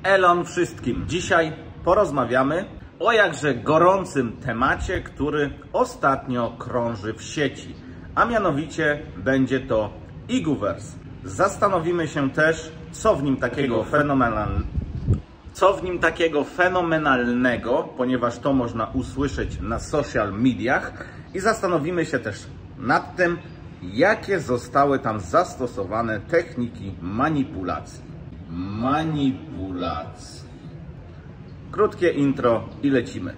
Elon wszystkim. Dzisiaj porozmawiamy o jakże gorącym temacie, który ostatnio krąży w sieci, a mianowicie będzie to Iguverse. Zastanowimy się też, co w nim takiego fenomenalnego, ponieważ to można usłyszeć na social mediach, i zastanowimy się też nad tym, jakie zostały tam zastosowane techniki manipulacji. Krótkie intro i lecimy.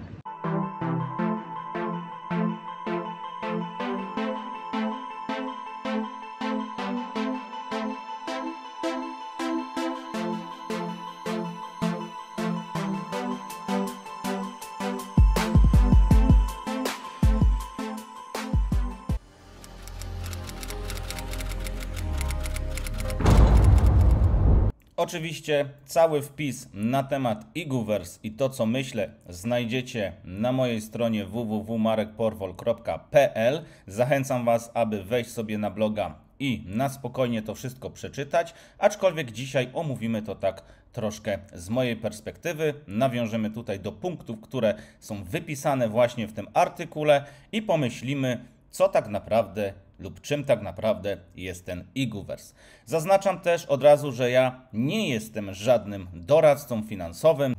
Oczywiście cały wpis na temat Iguverse i to, co myślę, znajdziecie na mojej stronie www.marekporwol.pl. Zachęcam Was, aby wejść sobie na bloga i na spokojnie to wszystko przeczytać, aczkolwiek dzisiaj omówimy to tak troszkę z mojej perspektywy. Nawiążemy tutaj do punktów, które są wypisane właśnie w tym artykule i pomyślimy, co tak naprawdę lub czym tak naprawdę jest ten Iguverse. Zaznaczam też od razu, że ja nie jestem żadnym doradcą finansowym,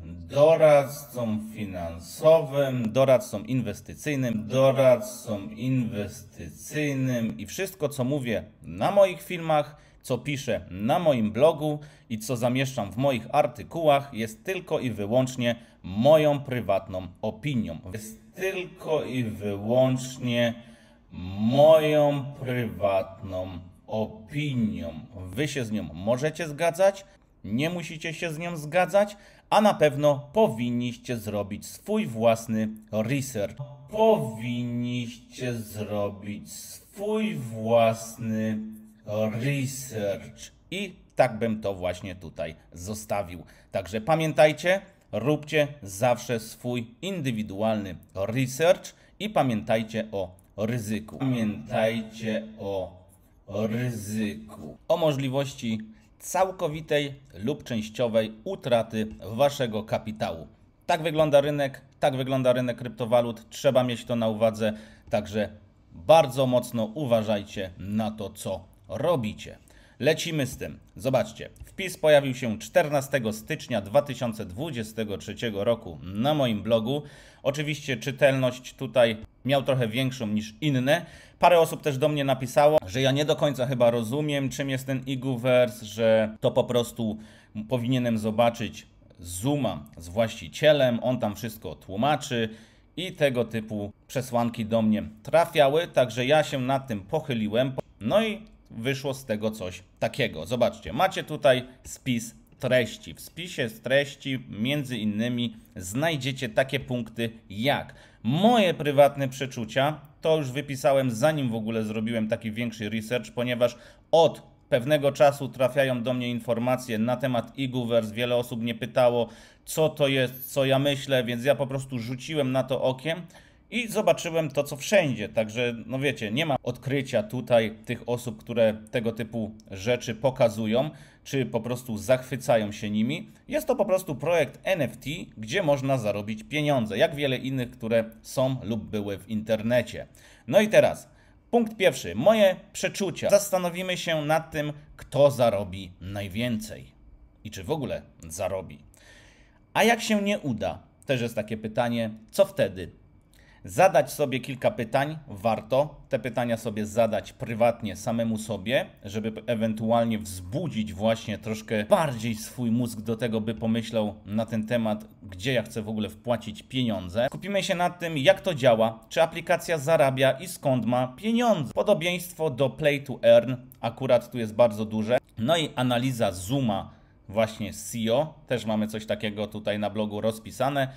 doradcą inwestycyjnym i wszystko, co mówię na moich filmach, co piszę na moim blogu i co zamieszczam w moich artykułach, jest tylko i wyłącznie moją prywatną opinią. Wy się z nią możecie zgadzać, nie musicie się z nią zgadzać, a na pewno powinniście zrobić swój własny research. I tak bym to właśnie tutaj zostawił. Także pamiętajcie, róbcie zawsze swój indywidualny research i pamiętajcie o ryzyku. O możliwości całkowitej lub częściowej utraty waszego kapitału. Tak wygląda rynek kryptowalut. Trzeba mieć to na uwadze, także bardzo mocno uważajcie na to, co robicie. Lecimy z tym. Zobaczcie, wpis pojawił się 14 stycznia 2023 roku na moim blogu. Oczywiście czytelność tutaj miał trochę większą niż inne. Parę osób też do mnie napisało, że ja nie do końca chyba rozumiem, czym jest ten Iguverse, że to po prostu powinienem zobaczyć Zooma z właścicielem, on tam wszystko tłumaczy i tego typu przesłanki do mnie trafiały, także ja się nad tym pochyliłem. No i wyszło z tego coś takiego. Zobaczcie, macie tutaj spis treści. W spisie z treści między innymi znajdziecie takie punkty jak moje prywatne przeczucia. To już wypisałem, zanim w ogóle zrobiłem taki większy research, ponieważ od pewnego czasu trafiają do mnie informacje na temat Iguverse. Wiele osób mnie pytało, co to jest, co ja myślę, więc ja po prostu rzuciłem na to okiem i zobaczyłem to, co wszędzie. Także, no wiecie, nie ma odkrycia tutaj tych osób, które tego typu rzeczy pokazują, czy po prostu zachwycają się nimi. Jest to po prostu projekt NFT, gdzie można zarobić pieniądze, jak wiele innych, które są lub były w internecie. No i teraz, punkt pierwszy. Moje przeczucia. Zastanowimy się nad tym, kto zarobi najwięcej i czy w ogóle zarobi. A jak się nie uda? Też jest takie pytanie, co wtedy? Zadać sobie kilka pytań, warto te pytania sobie zadać prywatnie samemu sobie, żeby ewentualnie wzbudzić właśnie troszkę bardziej swój mózg do tego, by pomyślał na ten temat, gdzie ja chcę w ogóle wpłacić pieniądze. Skupimy się nad tym, jak to działa, czy aplikacja zarabia i skąd ma pieniądze. Podobieństwo do Play to Earn akurat tu jest bardzo duże. No i analiza Zooma właśnie z CEO, też mamy coś takiego tutaj na blogu rozpisane.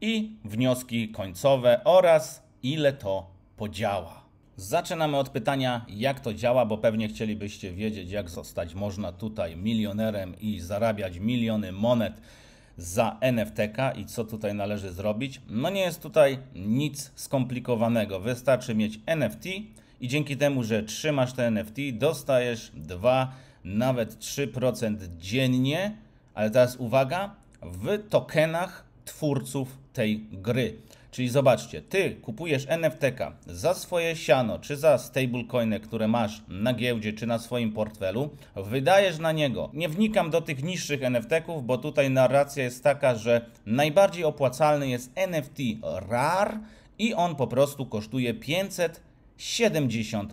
I wnioski końcowe oraz ile to podziała. Zaczynamy od pytania, jak to działa, bo pewnie chcielibyście wiedzieć, jak zostać można tutaj milionerem i zarabiać miliony monet za NFT-ka i co tutaj należy zrobić. No nie jest tutaj nic skomplikowanego. Wystarczy mieć NFT i dzięki temu, że trzymasz te NFT, dostajesz 2, nawet 3% dziennie, ale teraz uwaga, w tokenach twórców tej gry. Czyli zobaczcie, ty kupujesz NFT-ka za swoje siano, czy za stablecoiny, które masz na giełdzie, czy na swoim portfelu, wydajesz na niego. Nie wnikam do tych niższych NFT-ków, bo tutaj narracja jest taka, że najbardziej opłacalny jest NFT RAR i on po prostu kosztuje $570,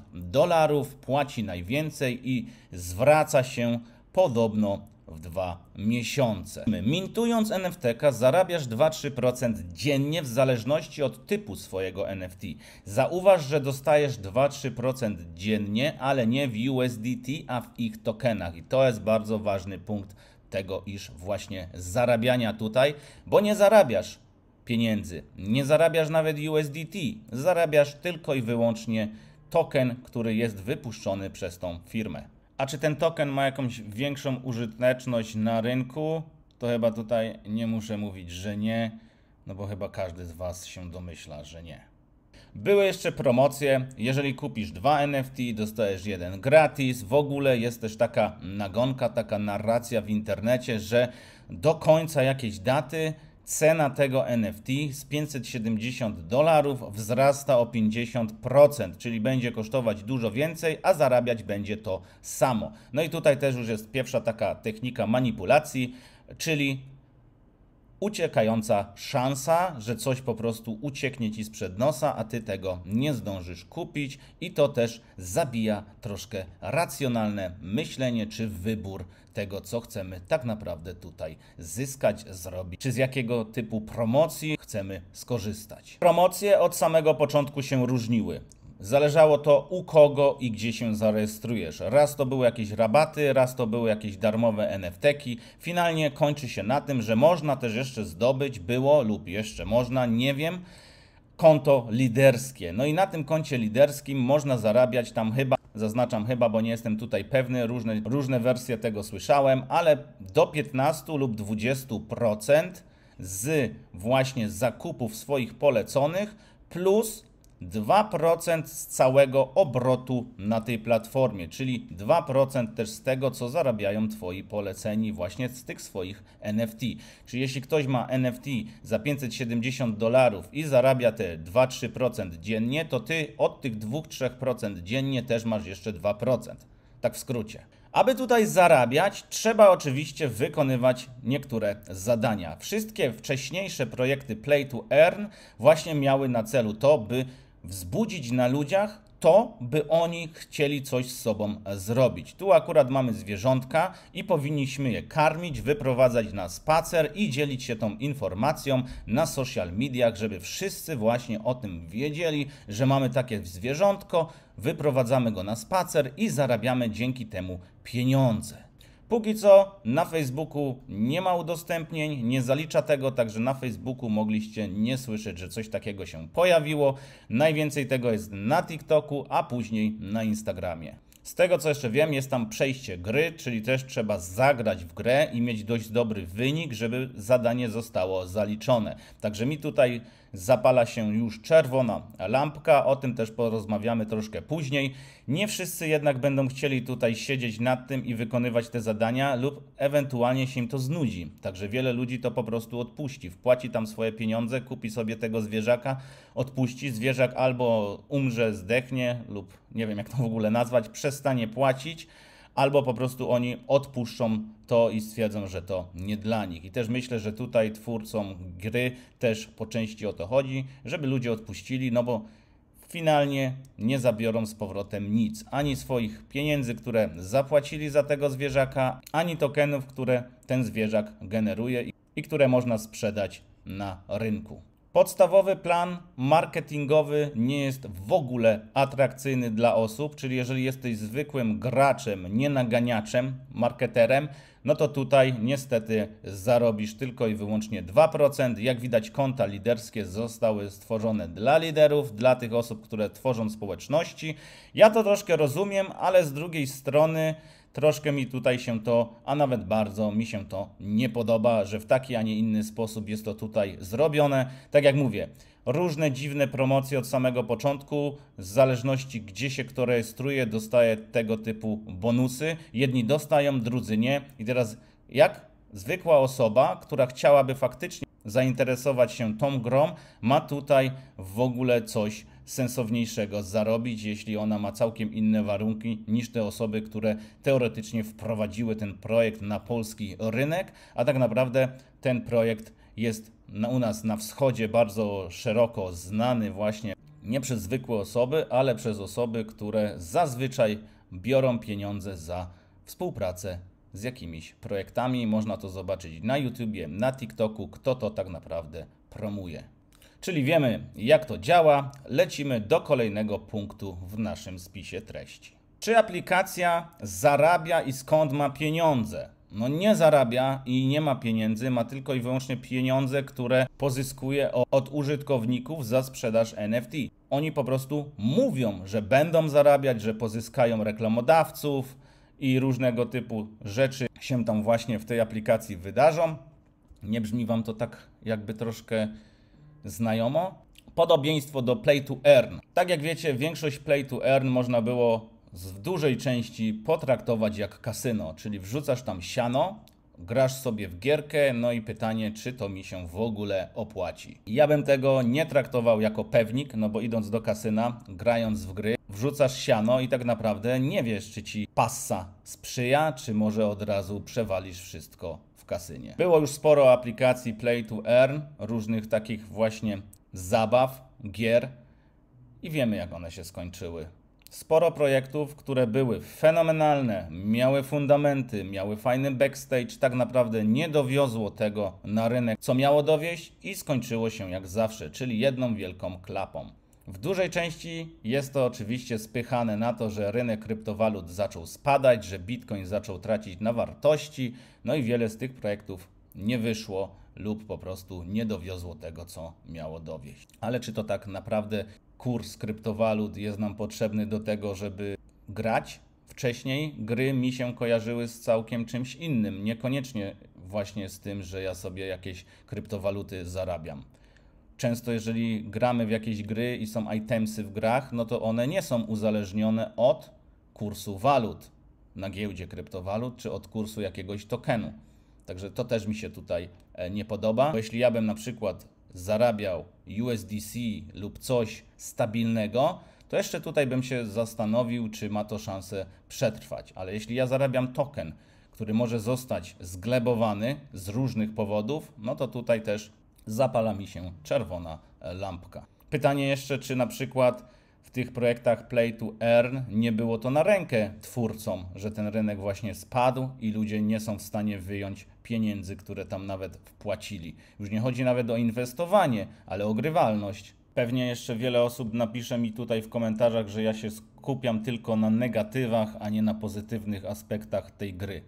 płaci najwięcej i zwraca się podobno w 2 miesiące. Mintując NFT-ka zarabiasz 2-3% dziennie w zależności od typu swojego NFT. Zauważ, że dostajesz 2-3% dziennie, ale nie w USDT, a w ich tokenach. I to jest bardzo ważny punkt tego, iż właśnie zarabiania tutaj, bo nie zarabiasz pieniędzy, nie zarabiasz nawet USDT, zarabiasz tylko i wyłącznie token, który jest wypuszczony przez tą firmę. A czy ten token ma jakąś większą użyteczność na rynku? To chyba tutaj nie muszę mówić, że nie, no bo chyba każdy z Was się domyśla, że nie. Były jeszcze promocje, jeżeli kupisz 2 NFT, dostajesz 1 gratis. W ogóle jest też taka nagonka, taka narracja w internecie, że do końca jakiejś daty cena tego NFT z $570 wzrasta o 50%, czyli będzie kosztować dużo więcej, a zarabiać będzie to samo. No i tutaj też już jest pierwsza taka technika manipulacji, czyli uciekająca szansa, że coś po prostu ucieknie Ci sprzed nosa, a Ty tego nie zdążysz kupić i to też zabija troszkę racjonalne myślenie czy wybór tego, co chcemy tak naprawdę tutaj zyskać, zrobić, czy z jakiego typu promocji chcemy skorzystać. Promocje od samego początku się różniły. Zależało to u kogo i gdzie się zarejestrujesz. Raz to były jakieś rabaty, raz to były jakieś darmowe NFT-ki. Finalnie kończy się na tym, że można też jeszcze zdobyć, było lub jeszcze można, nie wiem, konto liderskie. No i na tym koncie liderskim można zarabiać tam chyba, zaznaczam chyba, bo nie jestem tutaj pewny, różne wersje tego słyszałem, ale do 15 lub 20% z właśnie zakupów swoich poleconych plus 2% z całego obrotu na tej platformie, czyli 2% też z tego, co zarabiają Twoi poleceni właśnie z tych swoich NFT. Czyli jeśli ktoś ma NFT za $570 i zarabia te 2-3% dziennie, to Ty od tych 2-3% dziennie też masz jeszcze 2%. Tak w skrócie. Aby tutaj zarabiać, trzeba oczywiście wykonywać niektóre zadania. Wszystkie wcześniejsze projekty Play to Earn właśnie miały na celu to, by wzbudzić na ludziach to, by oni chcieli coś z sobą zrobić. Tu akurat mamy zwierzątka i powinniśmy je karmić, wyprowadzać na spacer i dzielić się tą informacją na social mediach, żeby wszyscy właśnie o tym wiedzieli, że mamy takie zwierzątko, wyprowadzamy go na spacer i zarabiamy dzięki temu pieniądze. Póki co na Facebooku nie ma udostępnień, nie zalicza tego, także na Facebooku mogliście nie słyszeć, że coś takiego się pojawiło. Najwięcej tego jest na TikToku, a później na Instagramie. Z tego co jeszcze wiem, jest tam przejście gry, czyli też trzeba zagrać w grę i mieć dość dobry wynik, żeby zadanie zostało zaliczone. Także mi tutaj zapala się już czerwona lampka, o tym też porozmawiamy troszkę później. Nie wszyscy jednak będą chcieli tutaj siedzieć nad tym i wykonywać te zadania lub ewentualnie się im to znudzi. Także wiele ludzi to po prostu odpuści, wpłaci tam swoje pieniądze, kupi sobie tego zwierzaka, odpuści, zwierzak albo umrze, zdechnie lub nie wiem jak to w ogóle nazwać, przestanie płacić, albo po prostu oni odpuszczą to i stwierdzą, że to nie dla nich. I też myślę, że tutaj twórcom gry też po części o to chodzi, żeby ludzie odpuścili, no bo finalnie nie zabiorą z powrotem nic. Ani swoich pieniędzy, które zapłacili za tego zwierzaka, ani tokenów, które ten zwierzak generuje i które można sprzedać na rynku. Podstawowy plan marketingowy nie jest w ogóle atrakcyjny dla osób, czyli jeżeli jesteś zwykłym graczem, nie naganiaczem, marketerem, no to tutaj niestety zarobisz tylko i wyłącznie 2%. Jak widać, konta liderskie zostały stworzone dla liderów, dla tych osób, które tworzą społeczności. Ja to troszkę rozumiem, ale z drugiej strony troszkę mi tutaj się to, a nawet bardzo mi się to nie podoba, że w taki, a nie inny sposób jest to tutaj zrobione. Tak jak mówię, różne dziwne promocje od samego początku, w zależności gdzie się kto rejestruje, dostaje tego typu bonusy. Jedni dostają, drudzy nie. I teraz jak zwykła osoba, która chciałaby faktycznie zainteresować się tą grą, ma tutaj w ogóle coś sensowniejszego zarobić, jeśli ona ma całkiem inne warunki niż te osoby, które teoretycznie wprowadziły ten projekt na polski rynek, a tak naprawdę ten projekt jest u nas na wschodzie bardzo szeroko znany właśnie nie przez zwykłe osoby, ale przez osoby, które zazwyczaj biorą pieniądze za współpracę z jakimiś projektami. Można to zobaczyć na YouTubie, na TikToku, kto to tak naprawdę promuje. Czyli wiemy, jak to działa. Lecimy do kolejnego punktu w naszym spisie treści. Czy aplikacja zarabia i skąd ma pieniądze? No nie zarabia i nie ma pieniędzy, ma tylko i wyłącznie pieniądze, które pozyskuje od użytkowników za sprzedaż NFT. Oni po prostu mówią, że będą zarabiać, że pozyskają reklamodawców i różnego typu rzeczy się tam właśnie w tej aplikacji wydarzą. Nie brzmi Wam to tak jakby troszkę znajomo? Podobieństwo do Play to Earn. Tak jak wiecie, większość Play to Earn można było w dużej części potraktować jak kasyno, czyli wrzucasz tam siano, grasz sobie w gierkę, no i pytanie, czy to mi się w ogóle opłaci. Ja bym tego nie traktował jako pewnik, no bo idąc do kasyna, grając w gry, wrzucasz siano i tak naprawdę nie wiesz, czy ci passa sprzyja, czy może od razu przewalisz wszystko w kasynie. Było już sporo aplikacji Play to Earn, różnych takich właśnie zabaw, gier i wiemy, jak one się skończyły. Sporo projektów, które były fenomenalne, miały fundamenty, miały fajny backstage, tak naprawdę nie dowiozło tego na rynek, co miało dowieść i skończyło się jak zawsze, czyli jedną wielką klapą. W dużej części jest to oczywiście spychane na to, że rynek kryptowalut zaczął spadać, że Bitcoin zaczął tracić na wartości, no i wiele z tych projektów nie wyszło lub po prostu nie dowiozło tego, co miało dowieść. Ale czy to tak naprawdę kurs kryptowalut jest nam potrzebny do tego, żeby grać? Wcześniej gry mi się kojarzyły z całkiem czymś innym, niekoniecznie właśnie z tym, że ja sobie jakieś kryptowaluty zarabiam. Często jeżeli gramy w jakieś gry i są itemsy w grach, no to one nie są uzależnione od kursu walut na giełdzie kryptowalut, czy od kursu jakiegoś tokenu. Także to też mi się tutaj nie podoba, bo jeśli ja bym na przykład zarabiał USDC lub coś stabilnego, to jeszcze tutaj bym się zastanowił, czy ma to szansę przetrwać. Ale jeśli ja zarabiam token, który może zostać zglebowany z różnych powodów, no to tutaj też zapala mi się czerwona lampka. Pytanie jeszcze, czy na przykład w tych projektach Play to Earn nie było to na rękę twórcom, że ten rynek właśnie spadł i ludzie nie są w stanie wyjąć pieniędzy, które tam nawet wpłacili. Już nie chodzi nawet o inwestowanie, ale o grywalność. Pewnie jeszcze wiele osób napisze mi tutaj w komentarzach, że ja się skupiam tylko na negatywach, a nie na pozytywnych aspektach tej gry.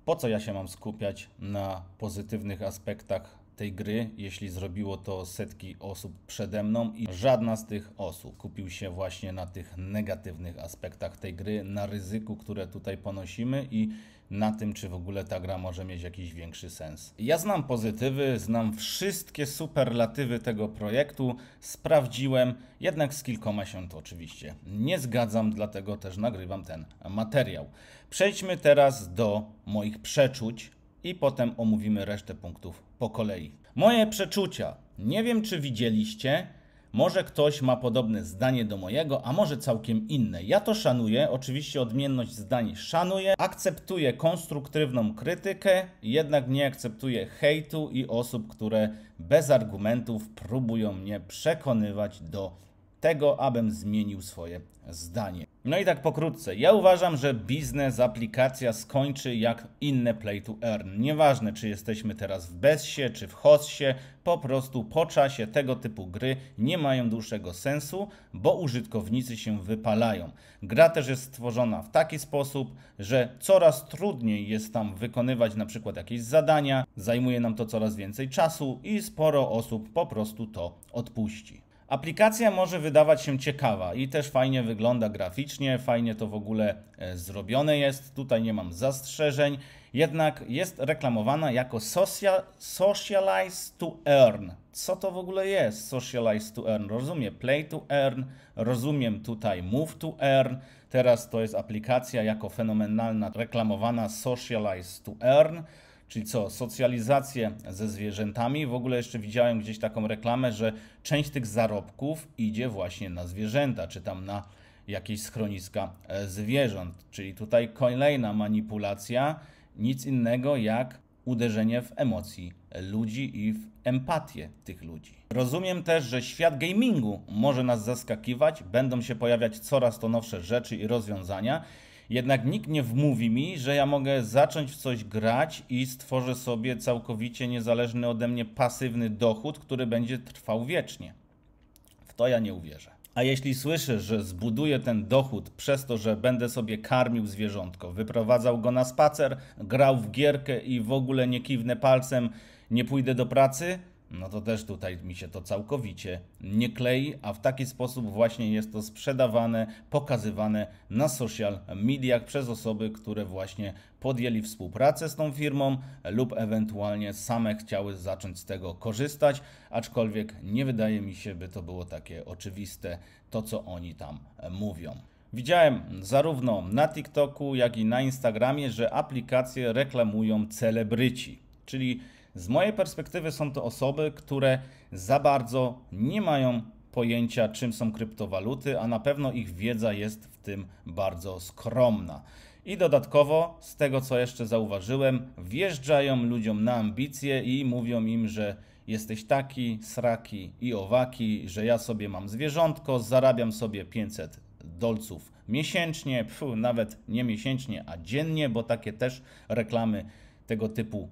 Po co ja się mam skupiać na pozytywnych aspektach tej gry, jeśli zrobiło to setki osób przede mną i żadna z tych osób kupił się właśnie na tych negatywnych aspektach tej gry, na ryzyku, które tutaj ponosimy i na tym, czy w ogóle ta gra może mieć jakiś większy sens. Ja znam pozytywy, znam wszystkie superlatywy tego projektu, sprawdziłem, jednak z kilkoma się to oczywiście nie zgadzam, dlatego też nagrywam ten materiał. Przejdźmy teraz do moich przeczuć i potem omówimy resztę punktów po kolei. Moje przeczucia. Nie wiem, czy widzieliście. Może ktoś ma podobne zdanie do mojego, a może całkiem inne. Ja to szanuję, oczywiście odmienność zdań szanuję, akceptuję konstruktywną krytykę, jednak nie akceptuję hejtu i osób, które bez argumentów próbują mnie przekonywać do tego, abym zmienił swoje zdanie. No i tak pokrótce. Ja uważam, że biznes, aplikacja skończy jak inne Play to Earn. Nieważne, czy jesteśmy teraz w Bessie, czy w Hossie, po prostu po czasie tego typu gry nie mają dłuższego sensu, bo użytkownicy się wypalają. Gra też jest stworzona w taki sposób, że coraz trudniej jest tam wykonywać na przykład jakieś zadania, zajmuje nam to coraz więcej czasu i sporo osób po prostu to odpuści. Aplikacja może wydawać się ciekawa i też fajnie wygląda graficznie, fajnie to w ogóle zrobione jest, tutaj nie mam zastrzeżeń, jednak jest reklamowana jako Socialize to Earn. Co to w ogóle jest Socialize to Earn? Rozumiem Play to Earn, rozumiem tutaj Move to Earn, teraz to jest aplikacja jako fenomenalna reklamowana Socialize to Earn, Czyli co, socjalizację ze zwierzętami. W ogóle jeszcze widziałem gdzieś taką reklamę, że część tych zarobków idzie właśnie na zwierzęta, czy tam na jakieś schroniska zwierząt. Czyli tutaj kolejna manipulacja, nic innego jak uderzenie w emocji ludzi i w empatię tych ludzi. Rozumiem też, że świat gamingu może nas zaskakiwać, będą się pojawiać coraz to nowsze rzeczy i rozwiązania, jednak nikt nie wmówi mi, że ja mogę zacząć w coś grać i stworzę sobie całkowicie niezależny ode mnie pasywny dochód, który będzie trwał wiecznie. W to ja nie uwierzę. A jeśli słyszę, że zbuduję ten dochód przez to, że będę sobie karmił zwierzątko, wyprowadzał go na spacer, grał w gierkę i w ogóle nie kiwnę palcem, nie pójdę do pracy, no to też tutaj mi się to całkowicie nie klei, a w taki sposób właśnie jest to sprzedawane, pokazywane na social mediach przez osoby, które właśnie podjęli współpracę z tą firmą lub ewentualnie same chciały zacząć z tego korzystać, aczkolwiek nie wydaje mi się, by to było takie oczywiste, to co oni tam mówią. Widziałem zarówno na TikToku, jak i na Instagramie, że aplikacje reklamują celebryci, czyli z mojej perspektywy są to osoby, które za bardzo nie mają pojęcia, czym są kryptowaluty, a na pewno ich wiedza jest w tym bardzo skromna. I dodatkowo, z tego co jeszcze zauważyłem, wjeżdżają ludziom na ambicje i mówią im, że jesteś taki, sraki i owaki, że ja sobie mam zwierzątko, zarabiam sobie 500 dolców miesięcznie, nawet nie miesięcznie, a dziennie, bo takie też reklamy tego typu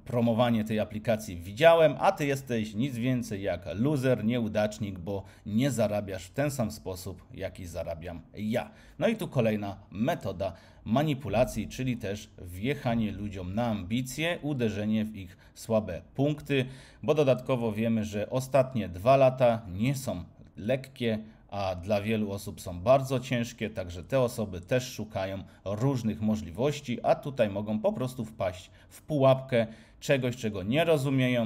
promowanie tej aplikacji widziałem, a ty jesteś nic więcej jak loser, nieudacznik, bo nie zarabiasz w ten sam sposób, jaki zarabiam ja. No i tu kolejna metoda manipulacji, czyli też wjechanie ludziom na ambicje, uderzenie w ich słabe punkty, bo dodatkowo wiemy, że ostatnie 2 lata nie są lekkie, a dla wielu osób są bardzo ciężkie, także te osoby też szukają różnych możliwości, a tutaj mogą po prostu wpaść w pułapkę czegoś, czego nie rozumieją,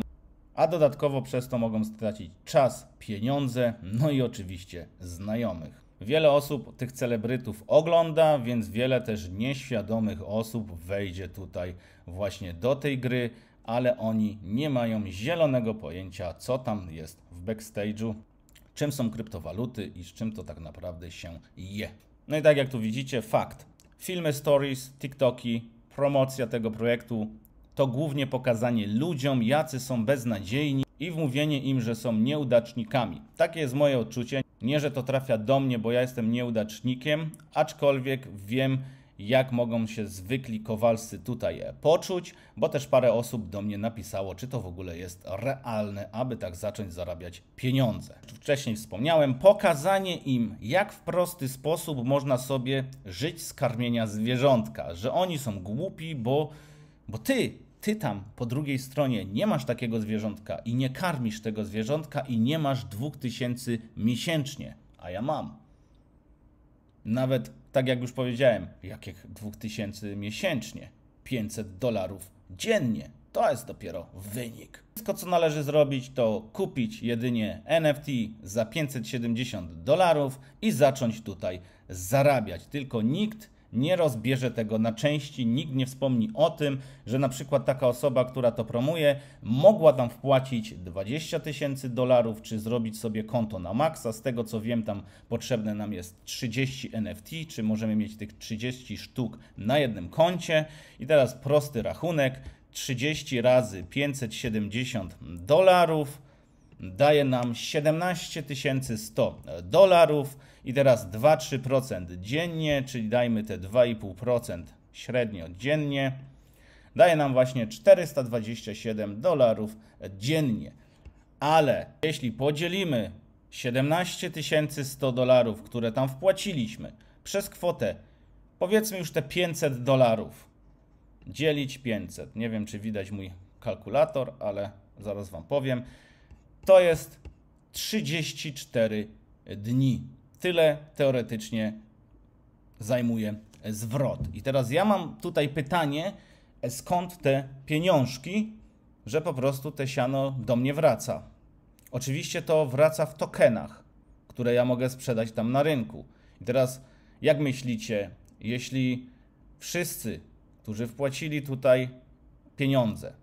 a dodatkowo przez to mogą stracić czas, pieniądze, no i oczywiście znajomych. Wiele osób tych celebrytów ogląda, więc wiele też nieświadomych osób wejdzie tutaj właśnie do tej gry, ale oni nie mają zielonego pojęcia, co tam jest w backstage'u, czym są kryptowaluty i z czym to tak naprawdę się je. No i tak jak tu widzicie, fakt. Filmy, stories, TikToki, promocja tego projektu to głównie pokazanie ludziom, jacy są beznadziejni i wmówienie im, że są nieudacznikami. Takie jest moje odczucie. Nie, że to trafia do mnie, bo ja jestem nieudacznikiem, aczkolwiek wiem, jak mogą się zwykli kowalscy tutaj poczuć, bo też parę osób do mnie napisało, czy to w ogóle jest realne, aby tak zacząć zarabiać pieniądze. Wcześniej wspomniałem, pokazanie im, jak w prosty sposób można sobie żyć z karmienia zwierzątka, że oni są głupi, bo ty tam po drugiej stronie nie masz takiego zwierzątka i nie karmisz tego zwierzątka i nie masz 2000 miesięcznie, a ja mam. Nawet, tak jak już powiedziałem, jakich 2000 miesięcznie, $500 dziennie. To jest dopiero wynik. Wszystko, co należy zrobić, to kupić jedynie NFT za $570 i zacząć tutaj zarabiać. Tylko nikt nie rozbierze tego na części, nikt nie wspomni o tym, że na przykład taka osoba, która to promuje, mogła tam wpłacić $20 000, czy zrobić sobie konto na maksa. Z tego co wiem, tam potrzebne nam jest 30 NFT, czy możemy mieć tych 30 sztuk na jednym koncie. I teraz prosty rachunek, 30 razy $570 daje nam $17 100 i teraz 2-3% dziennie, czyli dajmy te 2,5% średnio dziennie, daje nam właśnie $427 dziennie. Ale jeśli podzielimy $17 100, które tam wpłaciliśmy, przez kwotę, powiedzmy już te $500, dzielić 500, nie wiem czy widać mój kalkulator, ale zaraz wam powiem, to jest 34 dni. Tyle teoretycznie zajmuje zwrot. I teraz ja mam tutaj pytanie, skąd te pieniążki, że po prostu te siano do mnie wraca. Oczywiście to wraca w tokenach, które ja mogę sprzedać tam na rynku. I teraz jak myślicie, jeśli wszyscy, którzy wpłacili tutaj pieniądze,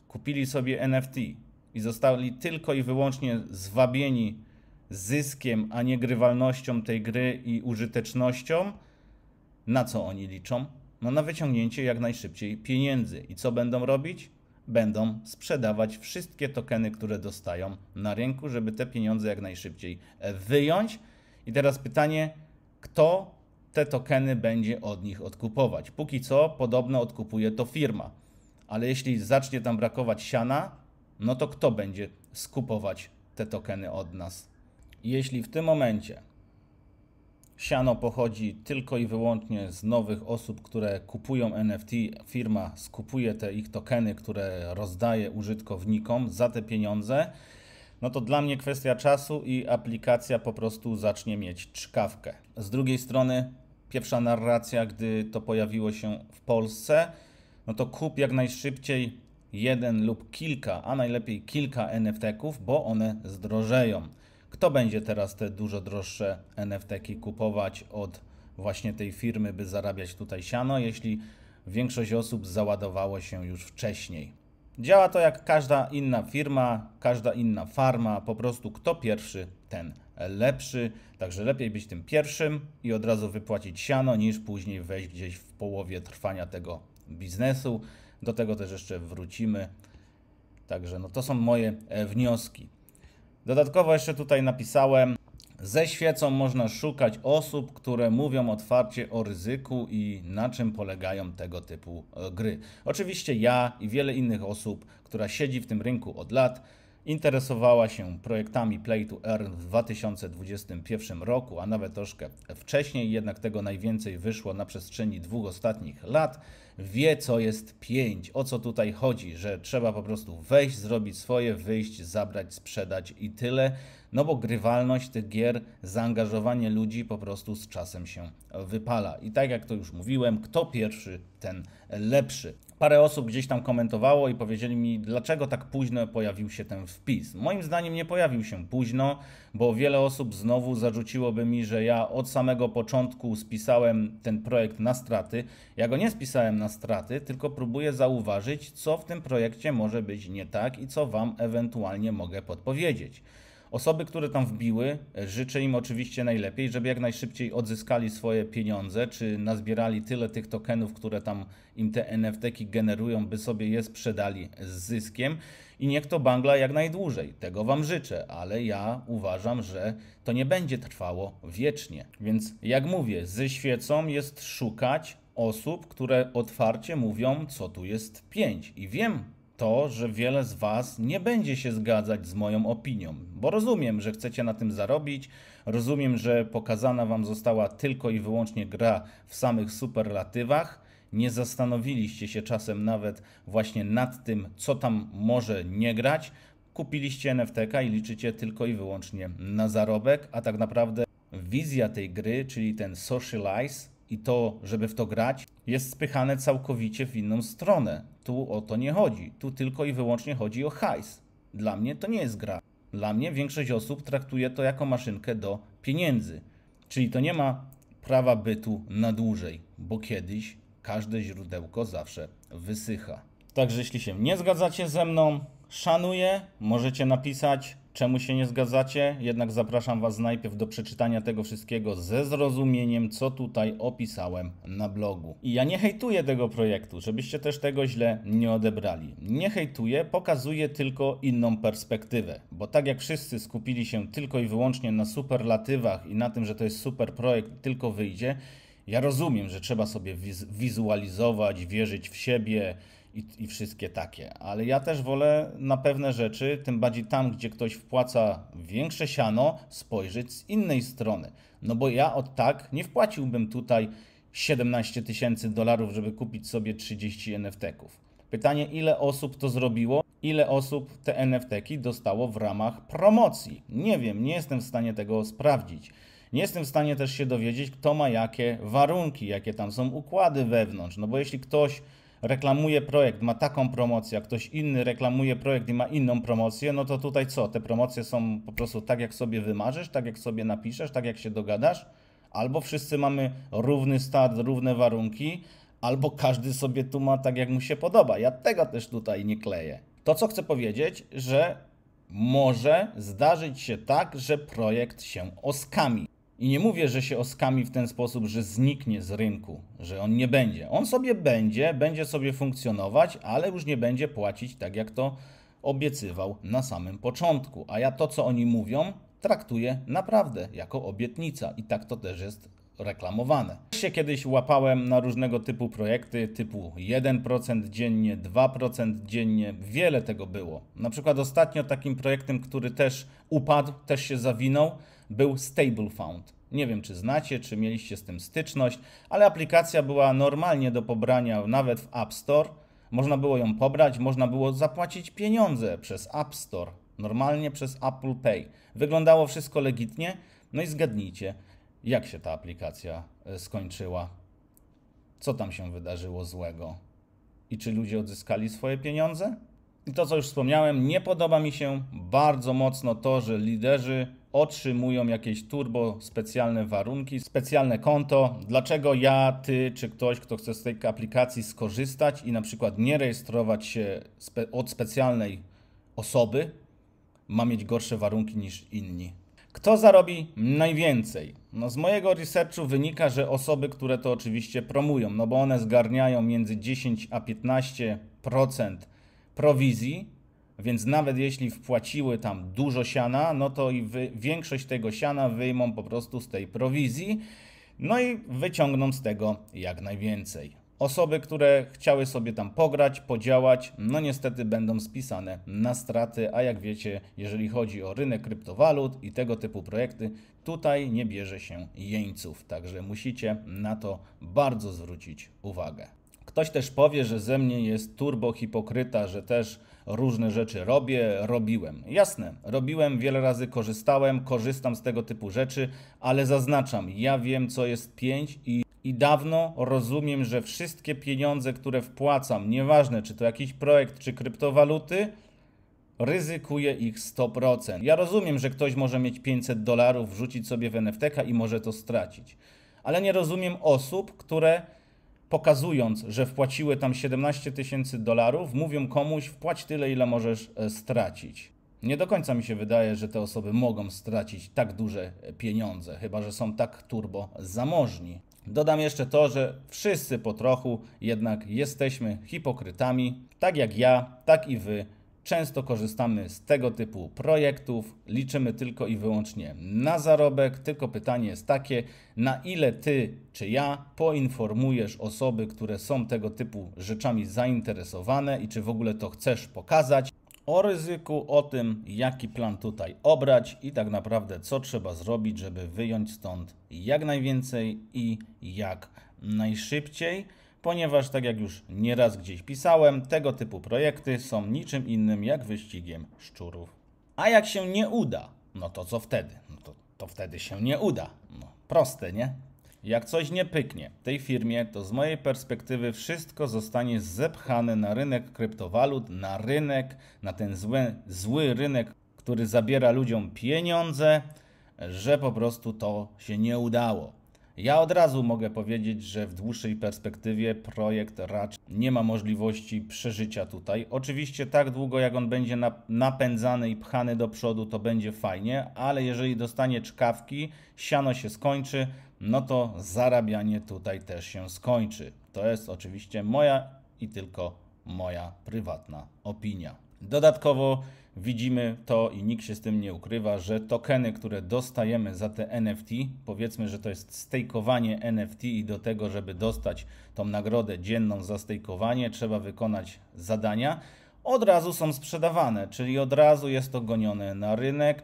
kupili sobie NFT i zostali tylko i wyłącznie zwabieni zyskiem, a nie grywalnością tej gry i użytecznością, na co oni liczą? No na wyciągnięcie jak najszybciej pieniędzy. I co będą robić? Będą sprzedawać wszystkie tokeny, które dostają na rynku, żeby te pieniądze jak najszybciej wyjąć. I teraz pytanie, kto te tokeny będzie od nich odkupować? Póki co podobno odkupuje to firma, ale jeśli zacznie tam brakować siana, no to kto będzie skupować te tokeny od nas? Jeśli w tym momencie siano pochodzi tylko i wyłącznie z nowych osób, które kupują NFT, firma skupuje te ich tokeny, które rozdaje użytkownikom za te pieniądze, no to dla mnie kwestia czasu i aplikacja po prostu zacznie mieć czkawkę. Z drugiej strony pierwsza narracja, gdy to pojawiło się w Polsce, no to kup jak najszybciej jeden lub kilka, a najlepiej kilka NFT-ków, bo one zdrożeją. Kto będzie teraz te dużo droższe NFT-ki kupować od właśnie tej firmy, by zarabiać tutaj siano, jeśli większość osób załadowało się już wcześniej? Działa to jak każda inna firma, każda inna farma, po prostu kto pierwszy, ten lepszy. Także lepiej być tym pierwszym i od razu wypłacić siano, niż później wejść gdzieś w połowie trwania tego biznesu. Do tego też jeszcze wrócimy. Także no to są moje wnioski. Dodatkowo jeszcze tutaj napisałem, ze świecą można szukać osób, które mówią otwarcie o ryzyku i na czym polegają tego typu gry. Oczywiście ja i wiele innych osób, która siedzi w tym rynku od lat, interesowała się projektami Play to Earn w 2021 roku, a nawet troszkę wcześniej, jednak tego najwięcej wyszło na przestrzeni 2 ostatnich lat. Wie, co jest pięć, o co tutaj chodzi, że trzeba po prostu wejść, zrobić swoje, wyjść, zabrać, sprzedać i tyle. No bo grywalność tych gier, zaangażowanie ludzi po prostu z czasem się wypala. I tak jak to już mówiłem, kto pierwszy, ten lepszy. Parę osób gdzieś tam komentowało i powiedzieli mi, dlaczego tak późno pojawił się ten wpis. Moim zdaniem nie pojawił się późno, bo wiele osób znowu zarzuciłoby mi, że ja od samego początku spisałem ten projekt na straty. Ja go nie spisałem na straty, tylko próbuję zauważyć, co w tym projekcie może być nie tak i co Wam ewentualnie mogę podpowiedzieć. Osoby, które tam wbiły, życzę im oczywiście najlepiej, żeby jak najszybciej odzyskali swoje pieniądze, czy nazbierali tyle tych tokenów, które tam im te NFT-ki generują, by sobie je sprzedali z zyskiem i niech to bangla jak najdłużej. Tego Wam życzę, ale ja uważam, że to nie będzie trwało wiecznie. Więc jak mówię, ze świecą jest szukać osób, które otwarcie mówią, co tu jest pięć. I wiem, że wiele z Was nie będzie się zgadzać z moją opinią, bo rozumiem, że chcecie na tym zarobić, rozumiem, że pokazana Wam została tylko i wyłącznie gra w samych superlatywach, nie zastanowiliście się czasem nawet właśnie nad tym, co tam może nie grać, kupiliście NFT-ka i liczycie tylko i wyłącznie na zarobek, a tak naprawdę wizja tej gry, czyli ten socialize, i to, żeby w to grać, jest spychane całkowicie w inną stronę. Tu o to nie chodzi. Tu tylko i wyłącznie chodzi o hajs. Dla mnie to nie jest gra. Dla mnie większość osób traktuje to jako maszynkę do pieniędzy. Czyli to nie ma prawa bytu na dłużej, bo kiedyś każde źródełko zawsze wysycha. Także jeśli się nie zgadzacie ze mną, szanuję, możecie napisać, czemu się nie zgadzacie, jednak zapraszam Was najpierw do przeczytania tego wszystkiego ze zrozumieniem, co tutaj opisałem na blogu. I ja nie hejtuję tego projektu, żebyście też tego źle nie odebrali. Nie hejtuję, pokazuję tylko inną perspektywę, bo tak jak wszyscy skupili się tylko i wyłącznie na superlatywach i na tym, że to jest super projekt, tylko wyjdzie, ja rozumiem, że trzeba sobie wizualizować, wierzyć w siebie, i wszystkie takie, ale ja też wolę na pewne rzeczy, tym bardziej tam, gdzie ktoś wpłaca większe siano, spojrzeć z innej strony. No bo ja od tak nie wpłaciłbym tutaj 17 000 dolarów, żeby kupić sobie 30 NFT-ków. Pytanie, ile osób to zrobiło? Ile osób te NFT-ki dostało w ramach promocji? Nie wiem, nie jestem w stanie tego sprawdzić. Nie jestem w stanie też się dowiedzieć, kto ma jakie warunki, jakie tam są układy wewnątrz. No bo jeśli ktoś reklamuje projekt, ma taką promocję, a ktoś inny reklamuje projekt i ma inną promocję, no to tutaj co? Te promocje są po prostu tak, jak sobie wymarzysz, tak jak sobie napiszesz, tak jak się dogadasz? Albo wszyscy mamy równy start, równe warunki, albo każdy sobie tu ma tak, jak mu się podoba. Ja tego też tutaj nie kleję. To, co chcę powiedzieć, że może zdarzyć się tak, że projekt się oskami. I nie mówię, że się oskami w ten sposób, że zniknie z rynku, że on nie będzie. On sobie będzie sobie funkcjonować, ale już nie będzie płacić tak, jak to obiecywał na samym początku. A ja to, co oni mówią, traktuję naprawdę jako obietnica i tak to też jest reklamowane. Się kiedyś łapałem na różnego typu projekty, typu 1% dziennie, 2% dziennie, wiele tego było. Na przykład ostatnio takim projektem, który też upadł, też się zawinął, był StableFound. Nie wiem, czy znacie, czy mieliście z tym styczność, ale aplikacja była normalnie do pobrania nawet w App Store. Można było ją pobrać, można było zapłacić pieniądze przez App Store, normalnie przez Apple Pay. Wyglądało wszystko legitnie, no i zgadnijcie, jak się ta aplikacja skończyła, co tam się wydarzyło złego i czy ludzie odzyskali swoje pieniądze? I to, co już wspomniałem, nie podoba mi się bardzo mocno to, że liderzy otrzymują jakieś turbo specjalne warunki, specjalne konto. Dlaczego ja, ty czy ktoś, kto chce z tej aplikacji skorzystać i na przykład nie rejestrować się od specjalnej osoby, ma mieć gorsze warunki niż inni? Kto zarobi najwięcej? No z mojego researchu wynika, że osoby, które to oczywiście promują, no bo one zgarniają między 10 a 15% prowizji, więc nawet jeśli wpłaciły tam dużo siana, no to i większość tego siana wyjmą po prostu z tej prowizji, no i wyciągną z tego jak najwięcej. Osoby, które chciały sobie tam pograć, podziałać, no niestety będą spisane na straty, a jak wiecie, jeżeli chodzi o rynek kryptowalut i tego typu projekty, tutaj nie bierze się jeńców, także musicie na to bardzo zwrócić uwagę. Ktoś też powie, że ze mnie jest turbo hipokryta, że też różne rzeczy robiłem. Jasne, robiłem, wiele razy korzystam z tego typu rzeczy, ale zaznaczam, ja wiem, co jest pięć i dawno rozumiem, że wszystkie pieniądze, które wpłacam, nieważne czy to jakiś projekt, czy kryptowaluty, ryzykuję ich 100%. Ja rozumiem, że ktoś może mieć $500, wrzucić sobie w NFT-ka i może to stracić. Ale nie rozumiem osób, które pokazując, że wpłaciły tam $17 000, mówią komuś wpłać tyle, ile możesz stracić. Nie do końca mi się wydaje, że te osoby mogą stracić tak duże pieniądze, chyba że są tak turbo zamożni. Dodam jeszcze to, że wszyscy po trochu jednak jesteśmy hipokrytami, tak jak ja, tak i wy. Często korzystamy z tego typu projektów, liczymy tylko i wyłącznie na zarobek, tylko pytanie jest takie, na ile ty czy ja poinformujesz osoby, które są tego typu rzeczami zainteresowane i czy w ogóle to chcesz pokazać, o ryzyku, o tym, jaki plan tutaj obrać i tak naprawdę co trzeba zrobić, żeby wyjąć stąd jak najwięcej i jak najszybciej. Ponieważ, tak jak już nieraz gdzieś pisałem, tego typu projekty są niczym innym jak wyścigiem szczurów. A jak się nie uda, no to co wtedy? No to wtedy się nie uda. No, proste, nie? Jak coś nie pyknie tej firmie, to z mojej perspektywy wszystko zostanie zepchane na rynek kryptowalut, na ten zły rynek, który zabiera ludziom pieniądze, że po prostu to się nie udało. Ja od razu mogę powiedzieć, że w dłuższej perspektywie projekt raczej nie ma możliwości przeżycia tutaj. Oczywiście tak długo jak on będzie napędzany i pchany do przodu, to będzie fajnie, ale jeżeli dostanie czkawki, siano się skończy, no to zarabianie tutaj też się skończy. To jest oczywiście moja i tylko moja prywatna opinia. Dodatkowo widzimy to i nikt się z tym nie ukrywa, że tokeny, które dostajemy za te NFT, powiedzmy, że to jest stejkowanie NFT i do tego, żeby dostać tą nagrodę dzienną za stejkowanie, trzeba wykonać zadania, od razu są sprzedawane, czyli od razu jest to gonione na rynek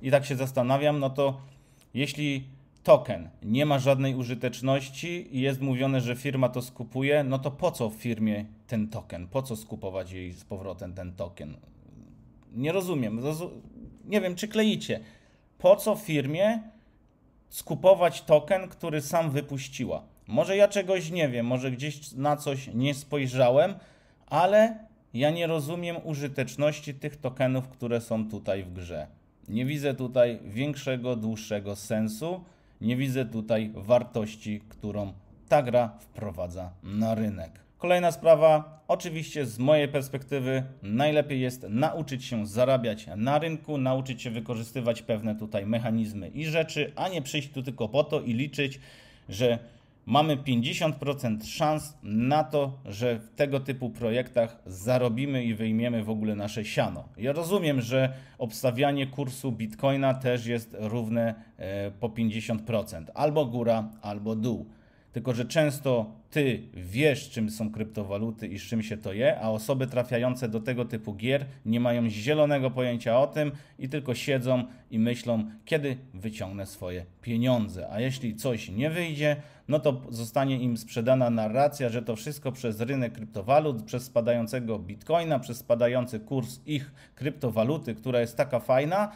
i tak się zastanawiam, no to jeśli token nie ma żadnej użyteczności i jest mówione, że firma to skupuje, no to po co w firmie ten token? Po co skupować jej z powrotem ten token? Nie rozumiem. Nie wiem, czy kleicie. Po co firmie skupować token, który sam wypuściła? Może ja czegoś nie wiem, może gdzieś na coś nie spojrzałem, ale ja nie rozumiem użyteczności tych tokenów, które są tutaj w grze. Nie widzę tutaj większego, dłuższego sensu. Nie widzę tutaj wartości, którą ta gra wprowadza na rynek. Kolejna sprawa, oczywiście z mojej perspektywy najlepiej jest nauczyć się zarabiać na rynku, nauczyć się wykorzystywać pewne tutaj mechanizmy i rzeczy, a nie przyjść tu tylko po to i liczyć, że mamy 50% szans na to, że w tego typu projektach zarobimy i wyjmiemy w ogóle nasze siano. Ja rozumiem, że obstawianie kursu Bitcoina też jest równe po 50%. Albo góra, albo dół. Tylko że często ty wiesz, czym są kryptowaluty i z czym się to je, a osoby trafiające do tego typu gier nie mają zielonego pojęcia o tym i tylko siedzą i myślą, kiedy wyciągnę swoje pieniądze. A jeśli coś nie wyjdzie, no to zostanie im sprzedana narracja, że to wszystko przez rynek kryptowalut, przez spadającego Bitcoina, przez spadający kurs ich kryptowaluty, która jest taka fajna,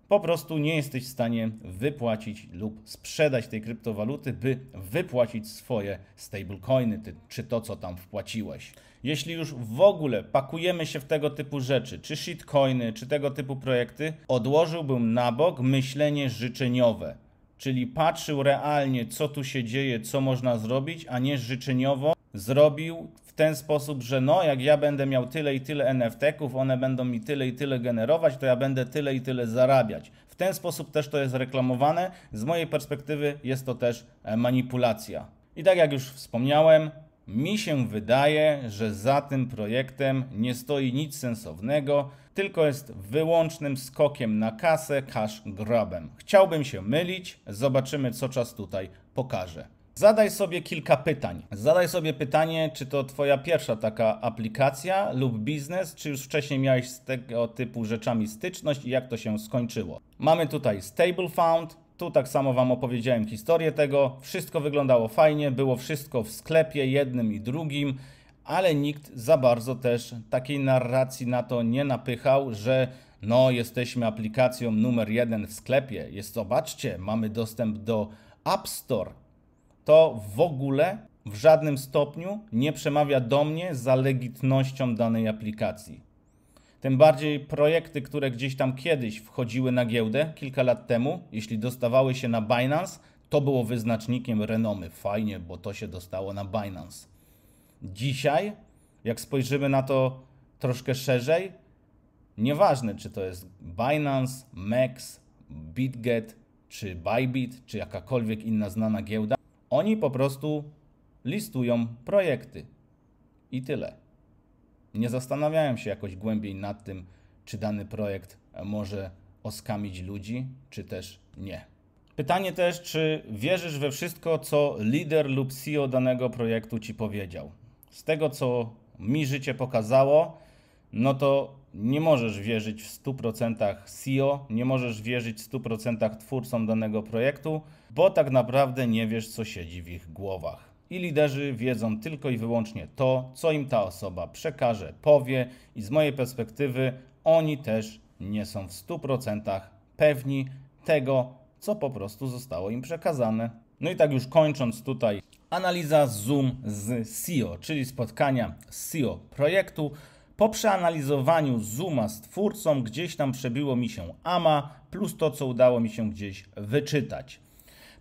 po prostu nie jesteś w stanie wypłacić lub sprzedać tej kryptowaluty, by wypłacić swoje stablecoiny, czy to, co tam wpłaciłeś. Jeśli już w ogóle pakujemy się w tego typu rzeczy, czy shitcoiny, czy tego typu projekty, odłożyłbym na bok myślenie życzeniowe. Czyli patrzył realnie, co tu się dzieje, co można zrobić, a nie życzeniowo zrobił w ten sposób, że no, jak ja będę miał tyle i tyle NFT-ków, one będą mi tyle i tyle generować, to ja będę tyle i tyle zarabiać. W ten sposób też to jest reklamowane. Z mojej perspektywy jest to też manipulacja. I tak jak już wspomniałem, mi się wydaje, że za tym projektem nie stoi nic sensownego, tylko jest wyłącznym skokiem na kasę, cash grabem. Chciałbym się mylić, zobaczymy, co czas tutaj pokaże. Zadaj sobie kilka pytań. Zadaj sobie pytanie, czy to twoja pierwsza taka aplikacja lub biznes, czy już wcześniej miałeś z tego typu rzeczami styczność i jak to się skończyło. Mamy tutaj StableFound. Tu tak samo wam opowiedziałem historię tego. Wszystko wyglądało fajnie, było wszystko w sklepie jednym i drugim, ale nikt za bardzo też takiej narracji na to nie napychał, że no jesteśmy aplikacją numer 1 w sklepie. Zobaczcie, mamy dostęp do App Store. To w ogóle w żadnym stopniu nie przemawia do mnie za legitymnością danej aplikacji. Tym bardziej projekty, które gdzieś tam kiedyś wchodziły na giełdę kilka lat temu, jeśli dostawały się na Binance, to było wyznacznikiem renomy. Fajnie, bo to się dostało na Binance. Dzisiaj, jak spojrzymy na to troszkę szerzej, nieważne czy to jest Binance, MEX, BitGet, czy Bybit, czy jakakolwiek inna znana giełda, oni po prostu listują projekty i tyle. Nie zastanawiają się jakoś głębiej nad tym, czy dany projekt może oskamić ludzi, czy też nie. Pytanie też, czy wierzysz we wszystko, co lider lub CEO danego projektu ci powiedział. Z tego, co mi życie pokazało, no to nie możesz wierzyć w 100% CEO, nie możesz wierzyć w 100% twórcom danego projektu, bo tak naprawdę nie wiesz, co siedzi w ich głowach. I liderzy wiedzą tylko i wyłącznie to, co im ta osoba przekaże, powie i z mojej perspektywy oni też nie są w 100% pewni tego, co po prostu zostało im przekazane. No i tak już kończąc tutaj, analiza Zoom z CEO, czyli spotkania z CEO projektu. Po przeanalizowaniu Zooma z twórcą gdzieś tam przebiło mi się AMA plus to, co udało mi się gdzieś wyczytać.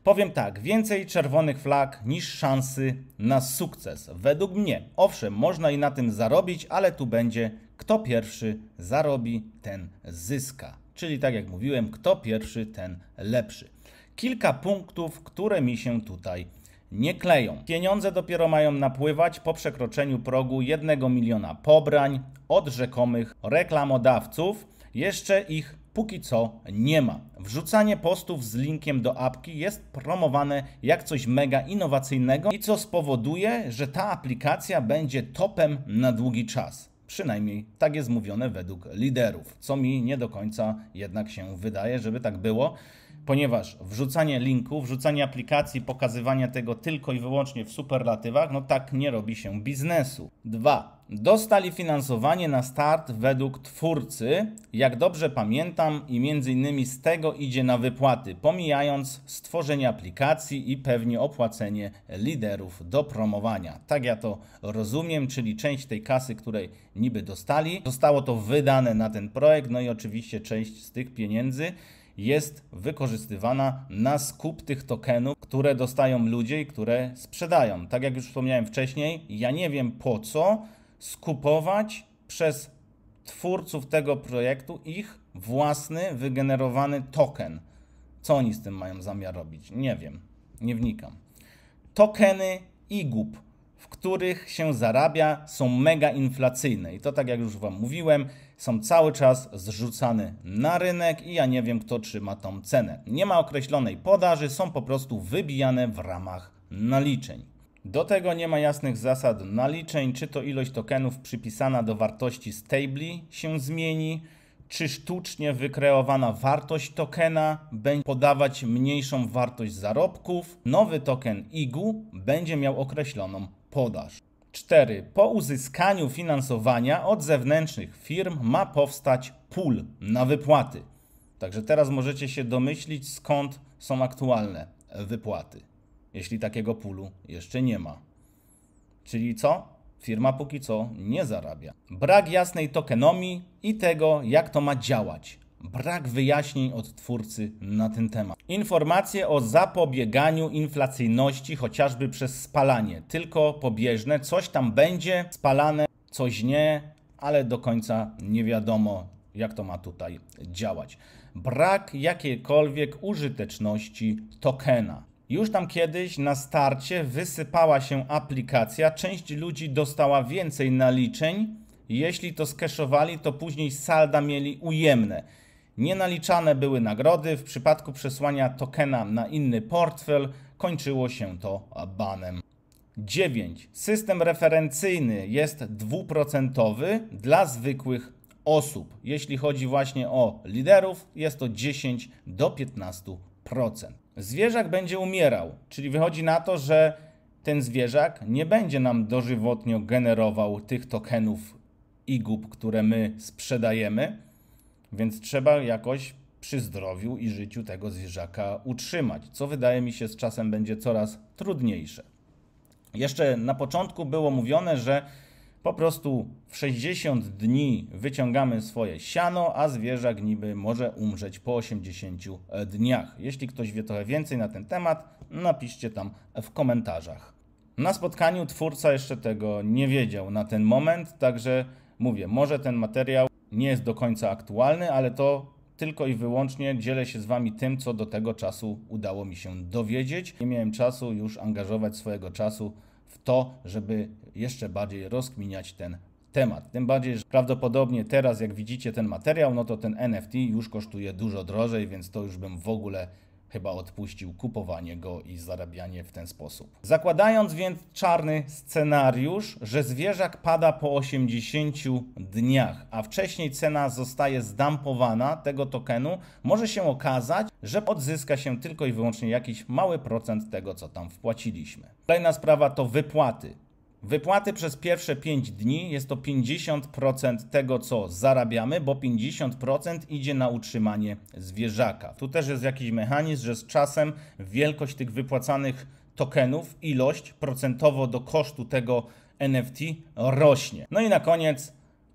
Powiem tak, więcej czerwonych flag niż szansy na sukces. Według mnie, owszem, można i na tym zarobić, ale tu będzie kto pierwszy zarobi, ten zyska. Czyli tak jak mówiłem, kto pierwszy, ten lepszy. Kilka punktów, które mi się tutaj nie kleją. Pieniądze dopiero mają napływać po przekroczeniu progu 1 miliona pobrań od rzekomych reklamodawców. Jeszcze ich póki co nie ma. Wrzucanie postów z linkiem do apki jest promowane jak coś mega innowacyjnego i co spowoduje, że ta aplikacja będzie topem na długi czas. Przynajmniej tak jest mówione według liderów, co mi nie do końca jednak się wydaje, żeby tak było, ponieważ wrzucanie linku, wrzucanie aplikacji, pokazywanie tego tylko i wyłącznie w superlatywach, no tak nie robi się biznesu. 2. Dostali finansowanie na start według twórcy, jak dobrze pamiętam, i między innymi z tego idzie na wypłaty, pomijając stworzenie aplikacji i pewnie opłacenie liderów do promowania. Tak ja to rozumiem, czyli część tej kasy, której niby dostali, zostało to wydane na ten projekt, no i oczywiście część z tych pieniędzy jest wykorzystywana na skup tych tokenów, które dostają ludzie i które sprzedają. Tak jak już wspomniałem wcześniej, ja nie wiem po co skupować przez twórców tego projektu ich własny wygenerowany token. Co oni z tym mają zamiar robić? Nie wiem, nie wnikam. Tokeny IGUP, w których się zarabia, są mega inflacyjne i to, tak jak już Wam mówiłem, są cały czas zrzucane na rynek i ja nie wiem, kto trzyma tą cenę. Nie ma określonej podaży, są po prostu wybijane w ramach naliczeń. Do tego nie ma jasnych zasad naliczeń, czy to ilość tokenów przypisana do wartości stabli się zmieni, czy sztucznie wykreowana wartość tokena będzie podawać mniejszą wartość zarobków. Nowy token IGU będzie miał określoną podaż. 4. Po uzyskaniu finansowania od zewnętrznych firm ma powstać pool na wypłaty. Także teraz możecie się domyślić, skąd są aktualne wypłaty, jeśli takiego poolu jeszcze nie ma. Czyli co? Firma póki co nie zarabia. Brak jasnej tokenomii i tego, jak to ma działać. Brak wyjaśnień od twórcy na ten temat. Informacje o zapobieganiu inflacyjności chociażby przez spalanie. Tylko pobieżne, coś tam będzie spalane, coś nie, ale do końca nie wiadomo, jak to ma tutaj działać. Brak jakiejkolwiek użyteczności tokena. Już tam kiedyś na starcie wysypała się aplikacja, część ludzi dostała więcej naliczeń, jeśli to skeszowali, to później salda mieli ujemne. Nienaliczane były nagrody, w przypadku przesłania tokena na inny portfel kończyło się to banem. 9. System referencyjny jest 2% dla zwykłych osób. Jeśli chodzi właśnie o liderów, jest to 10 do 15%. Zwierzak będzie umierał, czyli wychodzi na to, że ten zwierzak nie będzie nam dożywotnio generował tych tokenów IGUP, które my sprzedajemy, więc trzeba jakoś przy zdrowiu i życiu tego zwierzaka utrzymać, co wydaje mi się z czasem będzie coraz trudniejsze. Jeszcze na początku było mówione, że po prostu w 60 dni wyciągamy swoje siano, a zwierzak niby może umrzeć po 80 dniach. Jeśli ktoś wie trochę więcej na ten temat, napiszcie tam w komentarzach. Na spotkaniu twórca jeszcze tego nie wiedział na ten moment, także mówię, może ten materiał nie jest do końca aktualny, ale to tylko i wyłącznie dzielę się z Wami tym, co do tego czasu udało mi się dowiedzieć. Nie miałem czasu już angażować swojego czasu w to, żeby jeszcze bardziej rozkminiać ten temat. Tym bardziej, że prawdopodobnie teraz, jak widzicie ten materiał, no to ten NFT już kosztuje dużo drożej, więc to już bym w ogóle chyba odpuścił kupowanie go i zarabianie w ten sposób. Zakładając więc czarny scenariusz, że zwierzak pada po 80 dniach, a wcześniej cena zostaje zdampowana tego tokenu, może się okazać, że odzyska się tylko i wyłącznie jakiś mały procent tego, co tam wpłaciliśmy. Kolejna sprawa to wypłaty. Wypłaty przez pierwsze 5 dni jest to 50% tego, co zarabiamy, bo 50% idzie na utrzymanie zwierzaka. Tu też jest jakiś mechanizm, że z czasem wielkość tych wypłacanych tokenów, ilość procentowo do kosztu tego NFT rośnie. No i na koniec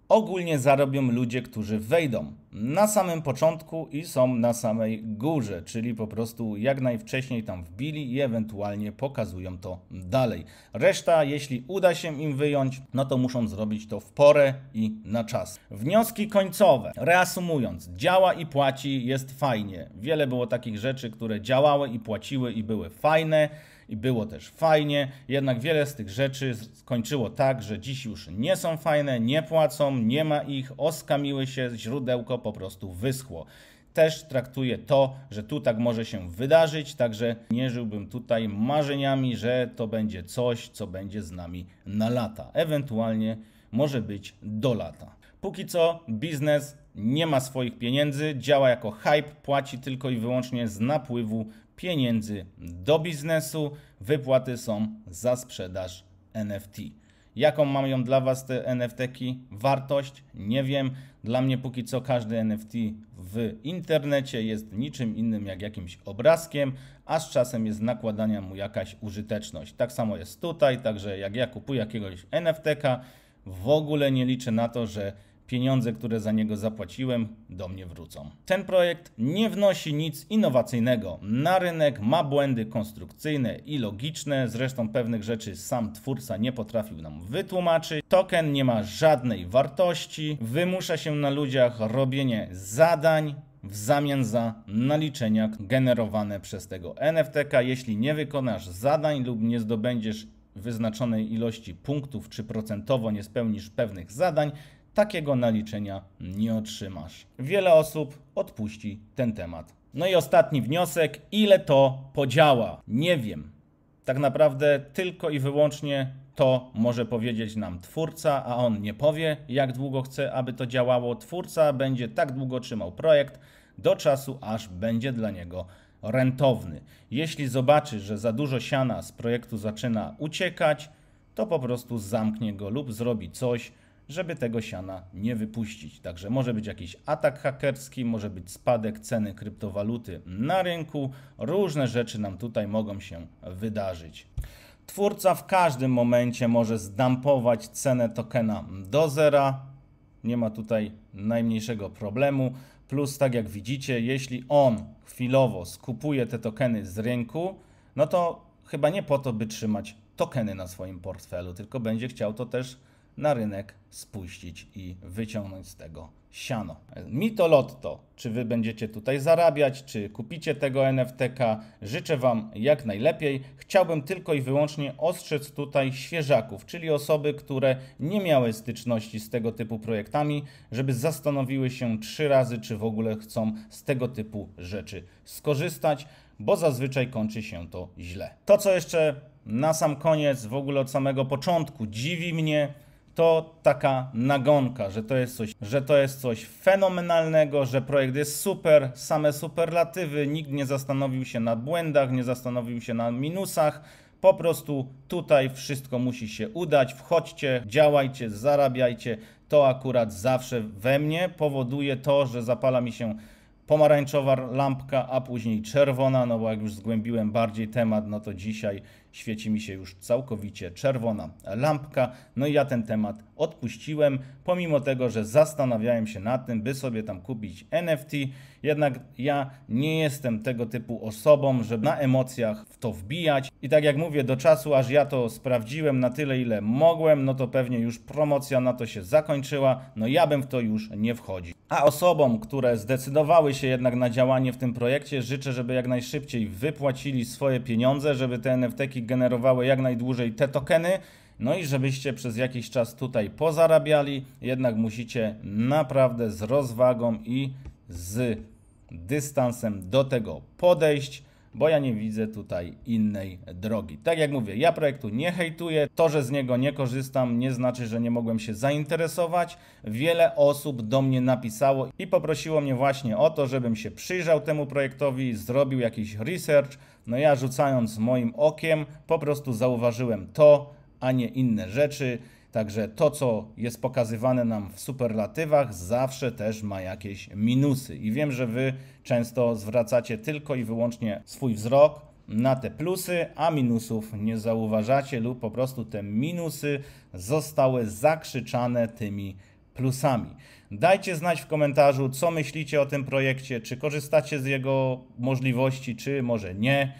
ogólnie zarobią ludzie, którzy wejdą na samym początku i są na samej górze, czyli po prostu jak najwcześniej tam wbili i ewentualnie pokazują to dalej. Reszta, jeśli uda się im wyjąć, no to muszą zrobić to w porę i na czas. Wnioski końcowe. Reasumując, działa i płaci, jest fajnie. Wiele było takich rzeczy, które działały i płaciły i były fajne. I było też fajnie, jednak wiele z tych rzeczy skończyło tak, że dziś już nie są fajne, nie płacą, nie ma ich, oskamiły się, źródełko po prostu wyschło. Też traktuję to, że tu tak może się wydarzyć, także nie żyłbym tutaj marzeniami, że to będzie coś, co będzie z nami na lata. Ewentualnie może być do lata. Póki co biznes nie ma swoich pieniędzy, działa jako hype, płaci tylko i wyłącznie z napływu pieniędzy do biznesu. Wypłaty są za sprzedaż NFT. Jaką mają dla Was te NFT-ki wartość? Nie wiem. Dla mnie póki co każdy NFT w internecie jest niczym innym jak jakimś obrazkiem, a z czasem jest nakładania mu jakaś użyteczność. Tak samo jest tutaj, także jak ja kupuję jakiegoś NFT-ka, w ogóle nie liczę na to, że pieniądze, które za niego zapłaciłem, do mnie wrócą. Ten projekt nie wnosi nic innowacyjnego na rynek, ma błędy konstrukcyjne i logiczne, zresztą pewnych rzeczy sam twórca nie potrafił nam wytłumaczyć. Token nie ma żadnej wartości, wymusza się na ludziach robienie zadań w zamian za naliczenia generowane przez tego NFTK. Jeśli nie wykonasz zadań lub nie zdobędziesz wyznaczonej ilości punktów, czy procentowo nie spełnisz pewnych zadań, takiego naliczenia nie otrzymasz. Wiele osób odpuści ten temat. No i ostatni wniosek, ile to podziała? Nie wiem. Tak naprawdę tylko i wyłącznie to może powiedzieć nam twórca, a on nie powie, jak długo chce, aby to działało. Twórca będzie tak długo trzymał projekt do czasu, aż będzie dla niego rentowny. Jeśli zobaczy, że za dużo siana z projektu zaczyna uciekać, to po prostu zamknie go lub zrobi coś, żeby tego siana nie wypuścić. Także może być jakiś atak hakerski, może być spadek ceny kryptowaluty na rynku. Różne rzeczy nam tutaj mogą się wydarzyć. Twórca w każdym momencie może zdumpować cenę tokena do zera. Nie ma tutaj najmniejszego problemu. Plus, tak jak widzicie, jeśli on chwilowo skupuje te tokeny z rynku, no to chyba nie po to, by trzymać tokeny na swoim portfelu, tylko będzie chciał to też na rynek spuścić i wyciągnąć z tego siano. Mito Lotto, czy wy będziecie tutaj zarabiać, czy kupicie tego NFTK, życzę wam jak najlepiej. Chciałbym tylko i wyłącznie ostrzec tutaj świeżaków, czyli osoby, które nie miały styczności z tego typu projektami, żeby zastanowiły się 3 razy, czy w ogóle chcą z tego typu rzeczy skorzystać, bo zazwyczaj kończy się to źle. To, co jeszcze na sam koniec, w ogóle od samego początku dziwi mnie, to taka nagonka, że to jest coś fenomenalnego, że projekt jest super, same superlatywy, nikt nie zastanowił się na błędach, nie zastanowił się na minusach. Po prostu tutaj wszystko musi się udać, wchodźcie, działajcie, zarabiajcie. To akurat zawsze we mnie powoduje to, że zapala mi się pomarańczowa lampka, a później czerwona, no bo jak już zgłębiłem bardziej temat, no to dzisiaj świeci mi się już całkowicie czerwona lampka. No i ja ten temat odpuściłem, pomimo tego, że zastanawiałem się nad tym, by sobie tam kupić NFT. Jednak ja nie jestem tego typu osobą, żeby na emocjach w to wbijać. I tak jak mówię, do czasu, aż ja to sprawdziłem na tyle, ile mogłem, no to pewnie już promocja na to się zakończyła. No ja bym w to już nie wchodził. A osobom, które zdecydowały się jednak na działanie w tym projekcie, życzę, żeby jak najszybciej wypłacili swoje pieniądze, żeby te NFT-ki generowały jak najdłużej te tokeny, no i żebyście przez jakiś czas tutaj pozarabiali. Jednak musicie naprawdę z rozwagą i z dystansem do tego podejść, bo ja nie widzę tutaj innej drogi. Tak jak mówię, ja projektu nie hejtuję, to, że z niego nie korzystam, nie znaczy, że nie mogłem się zainteresować. Wiele osób do mnie napisało i poprosiło mnie właśnie o to, żebym się przyjrzał temu projektowi, zrobił jakiś research. No ja rzucając moim okiem po prostu zauważyłem to, a nie inne rzeczy. Także to, co jest pokazywane nam w superlatywach, zawsze też ma jakieś minusy. I wiem, że wy często zwracacie tylko i wyłącznie swój wzrok na te plusy, a minusów nie zauważacie lub po prostu te minusy zostały zakrzyczane tymi plusami. Dajcie znać w komentarzu, co myślicie o tym projekcie, czy korzystacie z jego możliwości, czy może nie.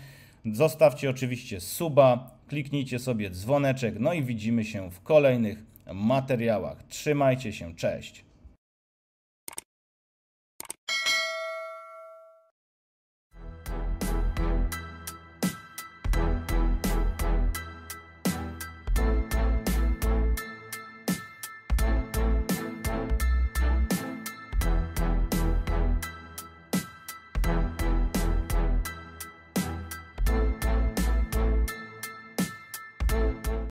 Zostawcie oczywiście suba, kliknijcie sobie dzwoneczek, no i widzimy się w kolejnych materiałach. Trzymajcie się, cześć!